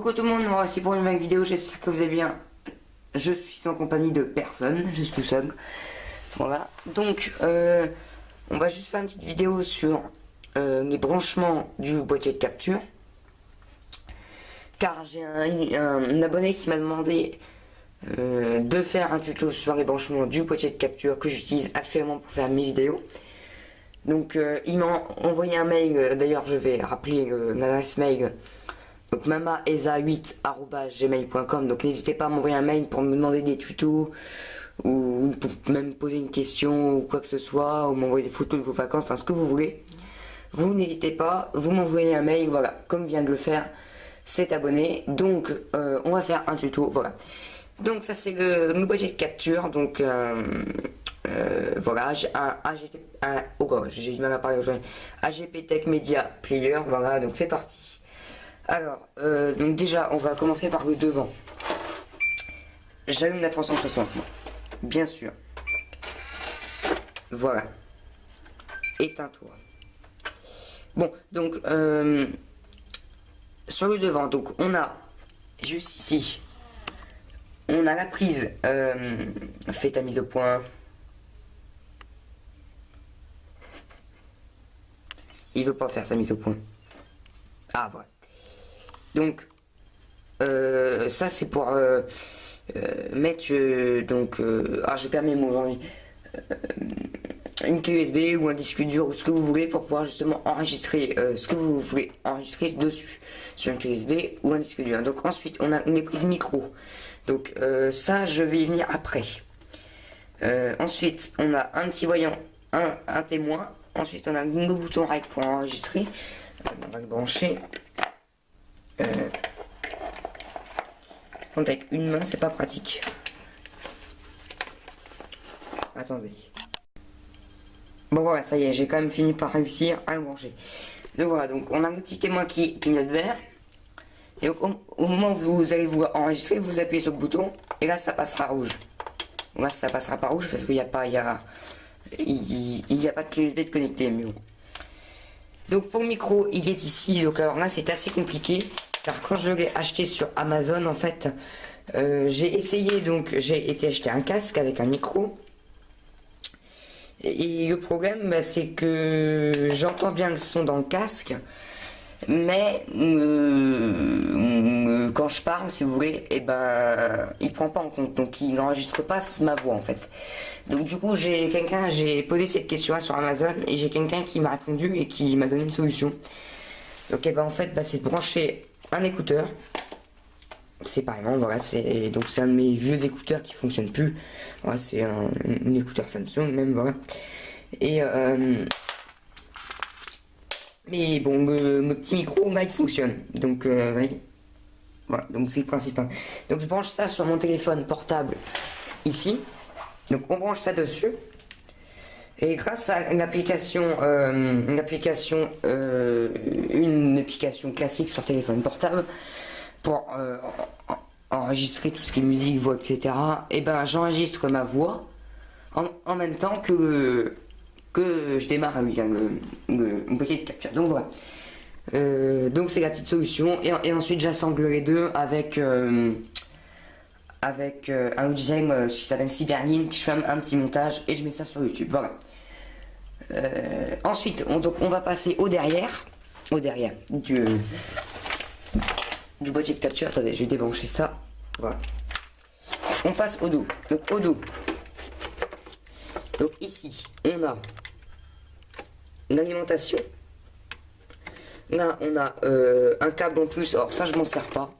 Coucou tout le monde, voici pour une nouvelle vidéo, j'espère que vous allez bien. Je suis en compagnie de personne, je suis tout seul. Voilà, donc on va juste faire une petite vidéo sur les branchements du boîtier de capture. Car j'ai un abonné qui m'a demandé de faire un tuto sur les branchements du boîtier de capture que j'utilise actuellement pour faire mes vidéos. Donc il m'a envoyé un mail, d'ailleurs je vais rappeler l'adresse mail. Donc mamaesa8@gmail.com. Donc n'hésitez pas à m'envoyer un mail pour me demander des tutos ou pour même poser une question ou quoi que ce soit, ou m'envoyer des photos de vos vacances, enfin ce que vous voulez. Vous n'hésitez pas, vous m'envoyez un mail, voilà, comme vient de le faire cet abonné. Donc on va faire un tuto, voilà. Donc ça c'est le boîtier de capture, donc voilà, j'ai j'ai du mal à parler aujourd'hui. AGP Tech Media Player, voilà, donc c'est parti. Alors, donc déjà, on va commencer par le devant. J'allume la 360, bien sûr. Voilà. Éteins-toi. Bon, donc, sur le devant, donc on a, juste ici, on a la prise. Fais ta mise au point. Il veut pas faire sa mise au point. Ah, voilà. Donc, ça c'est pour mettre, je perds mes mots aujourd'hui, une clé USB ou un disque dur ou ce que vous voulez pour pouvoir justement enregistrer ce que vous voulez enregistrer dessus, sur une clé USB ou un disque dur. Donc ensuite, on a une prise micro. Donc ça, je vais y venir après. Ensuite, on a un petit voyant, un témoin. Ensuite, on a le bouton REC pour enregistrer. On va le brancher. Avec une main, c'est pas pratique. Attendez. Bon voilà, ça y est, j'ai quand même fini par réussir à le brancher. Donc voilà, donc on a un petit témoin qui clignote vert. Et donc, au moment où vous allez vous enregistrer, vous appuyez sur le bouton et là ça passera rouge. Là ça passera pas rouge parce qu'il n'y a pas, il y a pas de clé USB de connecter, mais bon. Donc pour le micro, il est ici. Donc alors là c'est assez compliqué. Car quand je l'ai acheté sur Amazon, en fait, j'ai essayé, donc j'ai été acheter un casque avec un micro. Et le problème, bah, c'est que j'entends bien le son dans le casque, mais quand je parle, si vous voulez, et ben, il prend pas en compte, donc il n'enregistre pas ma voix en fait. Donc du coup, j'ai posé cette question-là sur Amazon et j'ai quelqu'un qui m'a répondu et qui m'a donné une solution. Donc et ben en fait, bah, c'est de brancher un écouteur séparément, voilà, c'est un de mes vieux écouteurs qui fonctionne plus, voilà, c'est un écouteur Samsung même, voilà, et mais bon, mon petit micro là il fonctionne, donc voilà, donc c'est le principal. Donc je branche ça sur mon téléphone portable ici, donc on branche ça dessus. Et grâce à une application classique sur téléphone portable pour enregistrer tout ce qui est musique, voix, etc. Et ben j'enregistre ma voix en même temps que je démarre le boîtier de capture. Donc voilà. Donc c'est la petite solution. Et ensuite j'assemble les deux avec un logiciel qui s'appelle Cyberlink. Je fais un petit montage et je mets ça sur YouTube. Voilà. Ensuite, on va passer au derrière du boîtier de capture. Attendez, je vais débrancher ça. Voilà. On passe au dos. Donc au dos. Donc ici, on a l'alimentation. Là, on a un câble en plus. Alors ça, je m'en sers pas.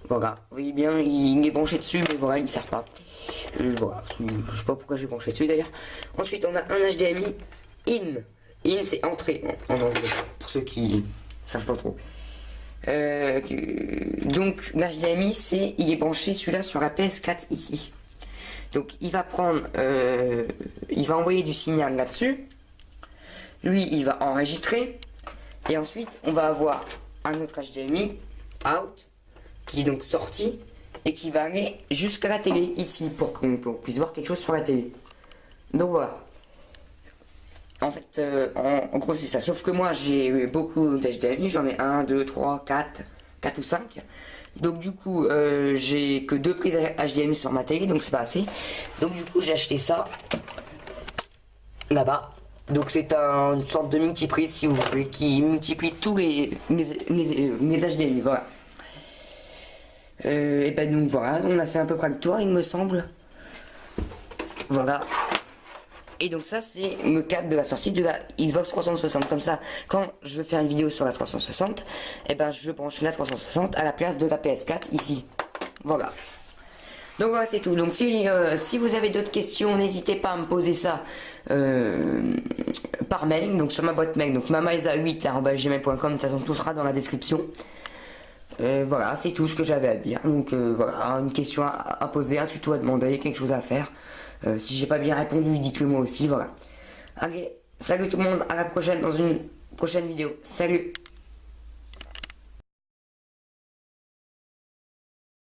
Voilà. Vous voyez bien, il est branché dessus, mais voilà, il ne sert pas. Voilà. Je sais pas pourquoi j'ai branché dessus d'ailleurs. Ensuite, on a un HDMI in. In, c'est entrée en anglais, pour ceux qui savent pas trop. Donc l'HDMI, il est branché celui-là sur la PS4 ici. Donc il va prendre, il va envoyer du signal là-dessus. Lui, il va enregistrer. Et ensuite, on va avoir un autre HDMI out qui est donc sorti et qui va aller jusqu'à la télé ici pour qu'on puisse voir quelque chose sur la télé. Donc voilà. En fait, en gros c'est ça, sauf que moi j'ai beaucoup d'HDMI, j'en ai 1, 2, 3, 4 ou 5. Donc du coup, j'ai que 2 prises HDMI sur ma télé, donc c'est pas assez. Donc du coup, j'ai acheté ça là-bas. Donc c'est une sorte de multiprise, si vous voulez, qui multiplie tous mes HDMI, voilà. Et ben donc voilà, on a fait à peu près le tour, il me semble. Voilà. Et donc ça, c'est le câble de la sortie de la Xbox 360. Comme ça, quand je veux faire une vidéo sur la 360, et ben je branche la 360 à la place de la PS4 ici. Voilà. Donc voilà, c'est tout. Donc si vous avez d'autres questions, n'hésitez pas à me poser ça par mail, donc sur ma boîte mail, donc mamaisa8@gmail.com. De toute façon, tout sera dans la description. Voilà, c'est tout ce que j'avais à dire. Donc voilà, une question à poser, un tuto à demander, quelque chose à faire. Si j'ai pas bien répondu, dites-le moi aussi, voilà. Allez, salut tout le monde, à la prochaine dans une prochaine vidéo. Salut!